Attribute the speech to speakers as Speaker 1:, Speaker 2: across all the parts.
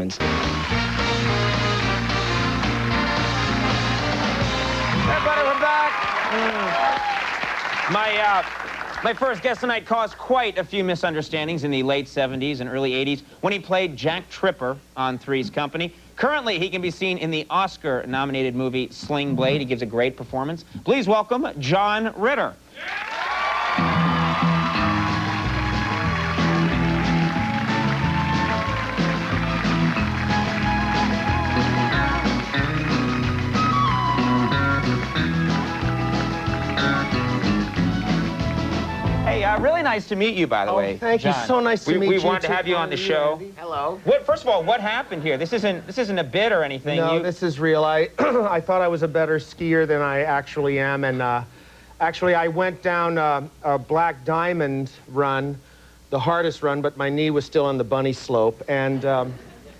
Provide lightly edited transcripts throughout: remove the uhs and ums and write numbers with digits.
Speaker 1: diamonds.
Speaker 2: Everybody, we're back. My first guest tonight caused quite a few misunderstandings in the late 70s and early 80s when he played Jack Tripper on Three's Company. Currently, he can be seen in the Oscar-nominated movie Sling Blade. He gives a great performance. Please welcome John Ritter. Really nice to meet you, by the way.
Speaker 3: Thank
Speaker 2: John.
Speaker 3: you. So nice to meet you.
Speaker 2: We wanted to have you on the show.
Speaker 3: Hello.
Speaker 2: First of all, what happened here? This isn't a bit or anything.
Speaker 3: No, this is real. I thought I was a better skier than I actually am, and actually I went down a black diamond run, the hardest run, but my knee was still on the bunny slope, and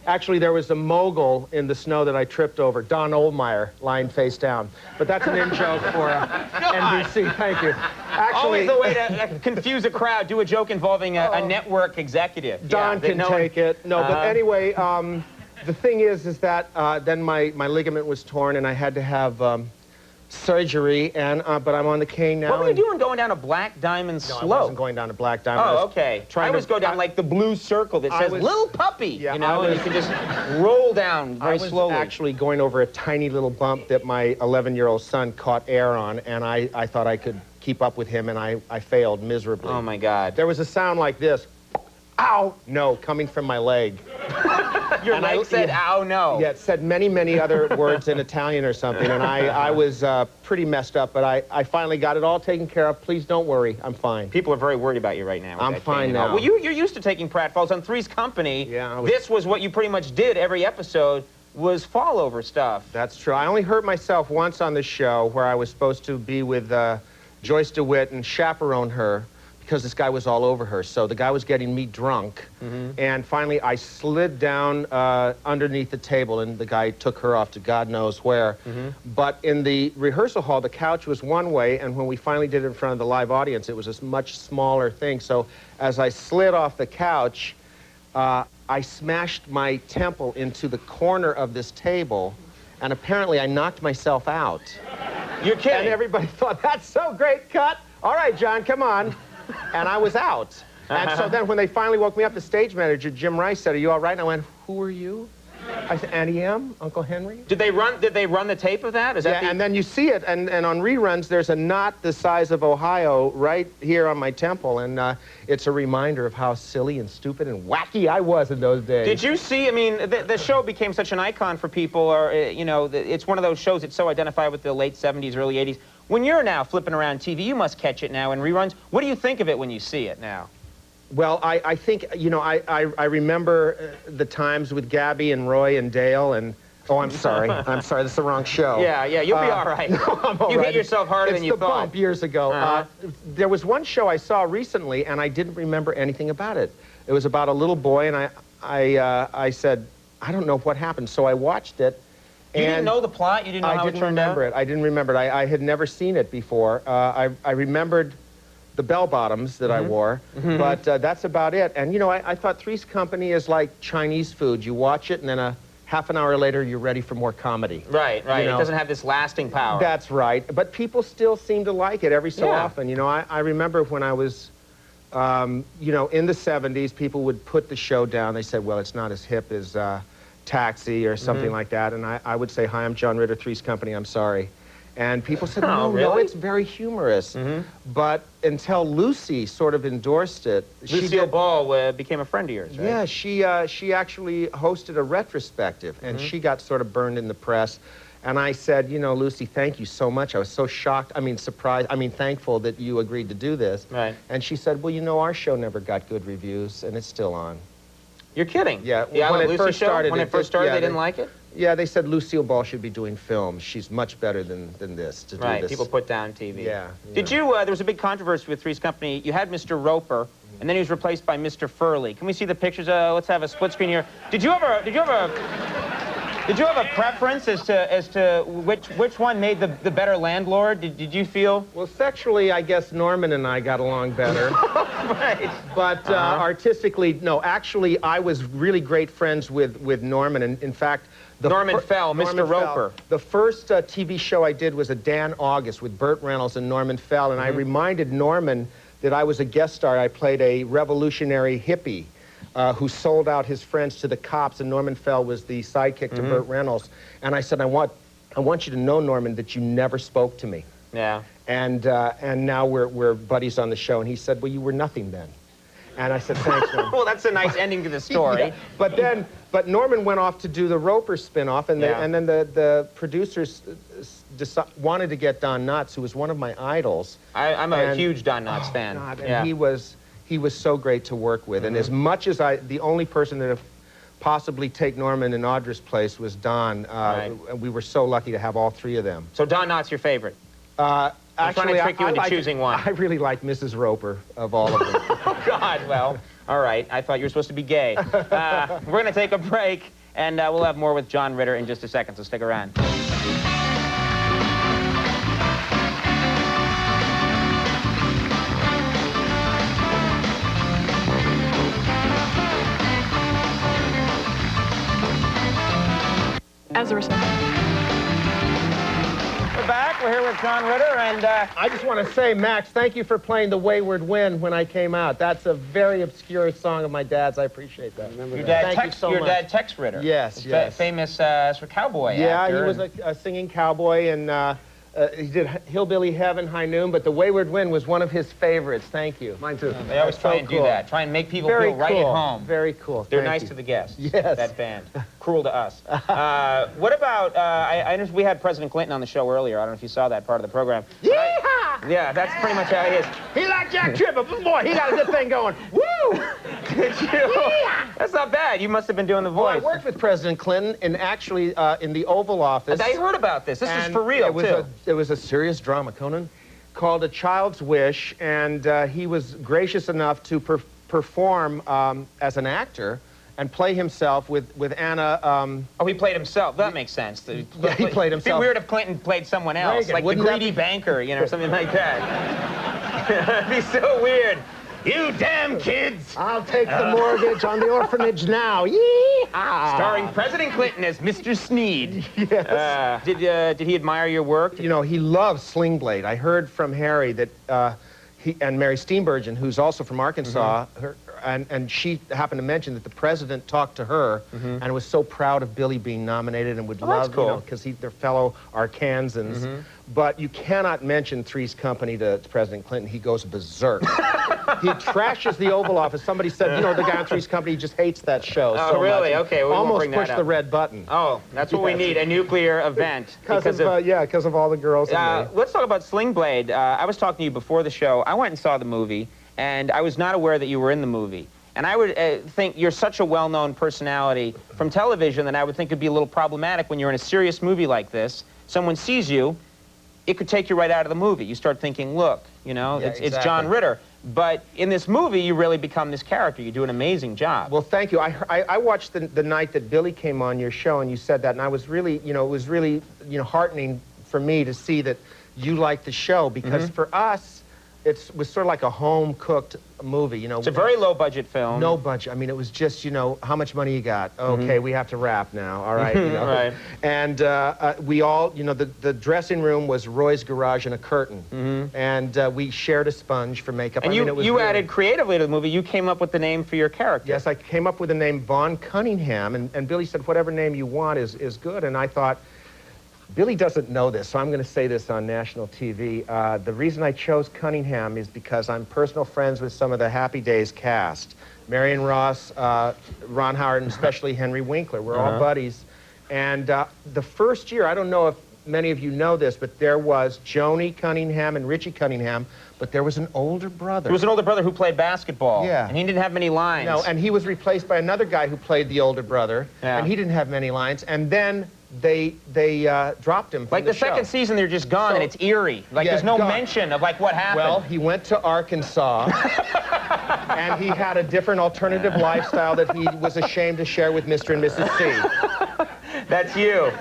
Speaker 3: actually there was a mogul in the snow that I tripped over, Don Oldmeyer, lying face down. But that's an in-joke for NBC. Thank you.
Speaker 2: always
Speaker 3: Actually,
Speaker 2: the way to confuse a crowd. Do a joke involving a network executive.
Speaker 3: Don can take it. No, but anyway, the thing is that then my ligament was torn and I had to have surgery, and but I'm on the cane now.
Speaker 2: What were you doing going down a black diamond slope?
Speaker 3: No, I wasn't going down a black diamond.
Speaker 2: Oh, okay. I always go down like the blue circle that says "Little Puppy,"
Speaker 3: yeah,
Speaker 2: you know, and you can just roll down very slowly.
Speaker 3: I was actually going over a tiny little bump that my 11-year-old son caught air on, and I thought I could keep up with him, and I failed miserably.
Speaker 2: Oh, my God.
Speaker 3: There was a sound like this. Ow! No, coming from my leg.
Speaker 2: Your leg said, ow, no.
Speaker 3: Yeah, it said many, many other words in Italian or something, and I was pretty messed up, but I finally got it all taken care of. Please don't worry, I'm fine.
Speaker 2: People are very worried about you right now.
Speaker 3: I'm fine now.
Speaker 2: Well, you're used to taking pratfalls on Three's Company.
Speaker 3: Yeah.
Speaker 2: This was what you pretty much did every episode, was fall over stuff.
Speaker 3: That's true. I only hurt myself once on the show where I was supposed to be with Joyce DeWitt and chaperone her, because this guy was all over her. So the guy was getting me drunk, and finally I slid down underneath the table, and the guy took her off to God knows where. But in the rehearsal hall, the couch was one way, and when we finally did it in front of the live audience, it was a much smaller thing. So as I slid off the couch, I smashed my temple into the corner of this table, and apparently I knocked myself out.
Speaker 2: You're kidding.
Speaker 3: And everybody thought, that's so great, cut. All right, John, come on. And I was out. And so then when they finally woke me up, the stage manager, Jim Rice, said, are you all right? And I went, who are you? I said, Auntie M, Uncle Henry.
Speaker 2: Did they run the tape of that? Is that
Speaker 3: and then you see it, and on reruns, there's a knot the size of Ohio right here on my temple, and it's a reminder of how silly and stupid and wacky I was in those days.
Speaker 2: Did you see, I mean, the show became such an icon for people, or, you know, it's one of those shows that's so identified with the late 70s, early 80s. When you're now flipping around TV, you must catch it now in reruns. What do you think of it when you see it now?
Speaker 3: Well, I think, you know, I remember the times with Gabby and Roy and Dale and... Oh, I'm sorry. I'm sorry. This is the wrong show.
Speaker 2: Yeah, you'll be all right.
Speaker 3: No, I'm all
Speaker 2: you
Speaker 3: right.
Speaker 2: hit yourself harder than you
Speaker 3: thought. It's the bump years ago. There was one show I saw recently, and I didn't remember anything about it. It was about a little boy, and I said, I don't know what happened. So I watched it.
Speaker 2: You didn't know the plot? You didn't know how it turned out?
Speaker 3: I didn't remember it. I had never seen it before. I remembered the bell-bottoms that I wore, but that's about it. And, you know, I thought Three's Company is like Chinese food. You watch it, and then half an hour later, you're ready for more comedy.
Speaker 2: Right.
Speaker 3: You know?
Speaker 2: It doesn't have this lasting power.
Speaker 3: That's right. But people still seem to like it every so often. You know, I remember when I was, you know, in the 70s, people would put the show down. They said, well, it's not as hip as Taxi or something like that. And I would say, hi, I'm John Ritter, Three's Company, I'm sorry. And people said, no, no, it's very humorous. But until Lucy sort of endorsed it.
Speaker 2: Lucille Ball became a friend of yours, right?
Speaker 3: Yeah, she actually hosted a retrospective, and she got sort of burned in the press. And I said, you know, Lucy, thank you so much. I was so shocked, I mean, surprised, I mean, thankful that you agreed to do this.
Speaker 2: Right.
Speaker 3: And she said, well, you know, our show never got good reviews, and it's still on.
Speaker 2: You're kidding?
Speaker 3: Yeah.
Speaker 2: When it first started, they didn't like it?
Speaker 3: Yeah, they said Lucille Ball should be doing films. She's much better than this to do this.
Speaker 2: Right, people put down TV.
Speaker 3: Yeah.
Speaker 2: Did you, there was a big controversy with Three's Company. You had Mr. Roper, and then he was replaced by Mr. Furley. Can we see the pictures? Let's have a split screen here. Did you ever Did you have a preference as to which one made the better landlord? Did you feel?
Speaker 3: Well, sexually, I guess Norman and I got along better.
Speaker 2: Right.
Speaker 3: But artistically, no. Actually, I was really great friends with Norman, and in fact,
Speaker 2: Norman Fell, Mr. Roper.
Speaker 3: The first TV show I did was a Dan August with Burt Reynolds and Norman Fell, and I reminded Norman that I was a guest star. I played a revolutionary hippie who sold out his friends to the cops, and Norman Fell was the sidekick to Burt Reynolds. And I said, I want you to know, Norman, that you never spoke to me.
Speaker 2: Yeah.
Speaker 3: And now we're buddies on the show. And he said, well, you were nothing then. And I said, thanks, Norman.
Speaker 2: Well, that's a nice ending to the story.
Speaker 3: Yeah. But Norman went off to do the Roper spinoff, and then the producers wanted to get Don Knotts, who was one of my idols.
Speaker 2: I'm a huge Don Knotts fan.
Speaker 3: God, and he was so great to work with. And as much as the only person that possibly take Norman and Audra's place was Don. And we were so lucky to have all three of them.
Speaker 2: So Don Knotts your favorite?
Speaker 3: Actually,
Speaker 2: trying to trick you into choosing one.
Speaker 3: I really like Mrs. Roper of all of them.
Speaker 2: Oh, God, well, all right. I thought you were supposed to be gay. We're going to take a break, and we'll have more with John Ritter in just a second, so stick around.
Speaker 1: As a result.
Speaker 2: We're back. We're here with John Ritter, and
Speaker 3: I just want to say, Max, thank you for playing The Wayward Wind when I came out. That's a very obscure song of my dad's. I appreciate that.
Speaker 2: Your dad, Tex Ritter.
Speaker 3: Yes.
Speaker 2: Famous for cowboy actor.
Speaker 3: Yeah, he was a singing cowboy, and he did Hillbilly Heaven, High Noon, but The Wayward Wind was one of his favorites. Thank you.
Speaker 4: Mine too.
Speaker 2: They always try and do that. Try and make people feel right at home.
Speaker 3: Very cool.
Speaker 2: They're nice to the guests.
Speaker 3: Yes.
Speaker 2: That band. Cruel to us. What about, I know we had President Clinton on the show earlier. I don't know if you saw that part of the program.
Speaker 3: Yeehaw!
Speaker 2: Yeah, that's pretty much how he is.
Speaker 3: He like Jack Tripper. Boy, he got a good thing going. Woo!
Speaker 2: Did you? Yeah. That's not bad. You must have been doing the voice.
Speaker 3: Well, I worked with President Clinton in actually in the Oval Office.
Speaker 2: I heard about this. This is for real, too.
Speaker 3: It was a serious drama, Conan, called A Child's Wish, and he was gracious enough to perform as an actor and play himself with Anna.
Speaker 2: Oh, he played himself. That makes sense.
Speaker 3: Yeah, he played himself.
Speaker 2: It'd be weird if Clinton played someone else,
Speaker 3: Reagan,
Speaker 2: like the greedy banker, you know, something like that. It'd be so weird. You damn kids!
Speaker 3: I'll take the mortgage on the orphanage now. Yee-haw!
Speaker 2: Starring President Clinton as Mr. Sneed.
Speaker 3: Yes.
Speaker 2: Did he admire your work?
Speaker 3: You know, he loves Sling Blade. I heard from Harry that he and Mary Steenburgen, who's also from Arkansas, and she happened to mention that the president talked to her and was so proud of Billy being nominated and would love,
Speaker 2: cool.
Speaker 3: you know, because they're fellow Arkansans. But you cannot mention Three's Company to President Clinton. He goes berserk. He trashes the Oval Office. Somebody said, you know, the guy on Three's Company just hates that show.
Speaker 2: Oh,
Speaker 3: so
Speaker 2: really?
Speaker 3: much.
Speaker 2: Okay, we won't
Speaker 3: almost
Speaker 2: bring that
Speaker 3: pushed
Speaker 2: up.
Speaker 3: the red button.
Speaker 2: Oh, that's what we need, a nuclear event.
Speaker 3: Because of all the girls and me.
Speaker 2: Let's talk about Sling Blade. I was talking to you before the show. I went and saw the movie, and I was not aware that you were in the movie. And I would think you're such a well-known personality from television that I would think it'd be a little problematic when you're in a serious movie like this. Someone sees you, it could take you right out of the movie. You start thinking, look, you know, it's John Ritter. But in this movie, you really become this character. You do an amazing job.
Speaker 3: Well, thank you. I watched the night that Billy came on your show, and you said that, and I was really, you know, it was really, you know, heartening for me to see that you liked the show, because for us, it was sort of like a home-cooked movie, you know.
Speaker 2: It's a very low-budget film.
Speaker 3: No budget. I mean, it was just, you know, how much money you got? Okay, we have to wrap now. All right, you know.
Speaker 2: Right.
Speaker 3: And we all, you know, the dressing room was Roy's garage and a curtain, and we shared a sponge for makeup.
Speaker 2: And
Speaker 3: I mean, it was
Speaker 2: you
Speaker 3: really...
Speaker 2: added creatively to the movie. You came up with the name for your character.
Speaker 3: Yes, I came up with the name Vaughn Cunningham, and Billy said, whatever name you want is good. And I thought, Billy doesn't know this, so I'm going to say this on national TV. The reason I chose Cunningham is because I'm personal friends with some of the Happy Days cast. Marion Ross, Ron Howard, and especially Henry Winkler. We're all buddies. And the first year, I don't know if many of you know this, but there was Joni Cunningham and Richie Cunningham, but there was an older brother.
Speaker 2: There was an older brother who played basketball.
Speaker 3: Yeah.
Speaker 2: And he didn't have many lines.
Speaker 3: No, and he was replaced by another guy who played the older brother, and he didn't have many lines. And then they dropped him from
Speaker 2: like the
Speaker 3: show.
Speaker 2: second season, they're just gone, and it's eerie. Like there's no mention of like what happened.
Speaker 3: Well, he went to Arkansas, and he had a different alternative lifestyle that he was ashamed to share with Mr. and Mrs. C.
Speaker 2: That's you.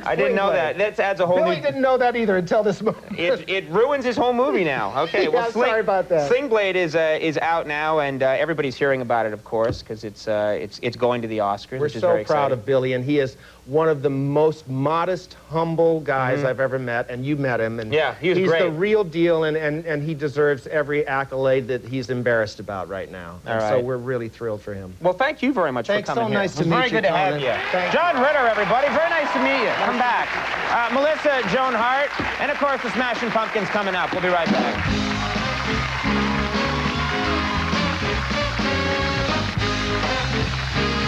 Speaker 2: I didn't know that. That adds a whole
Speaker 3: Billy
Speaker 2: new...
Speaker 3: didn't know that either until this moment.
Speaker 2: It ruins his whole movie now. Okay, well,
Speaker 3: Yeah, sorry about that.
Speaker 2: Sling Blade is out now, and everybody's hearing about it, of course, because it's going to the Oscars.
Speaker 3: We're so proud of Billy, and he is one of the most modest, humble guys I've ever met, and you met him. And
Speaker 2: yeah, he's great.
Speaker 3: He's the real deal, and he deserves every accolade that he's embarrassed about right now. And so we're really thrilled for him.
Speaker 2: Well, thank you very much for coming here.
Speaker 3: Nice to meet you,
Speaker 2: Very good to have you. John Ritter, everybody. Very nice to meet you. Come back. Melissa Joan Hart, and of course the Smashing Pumpkins coming up. We'll be right back.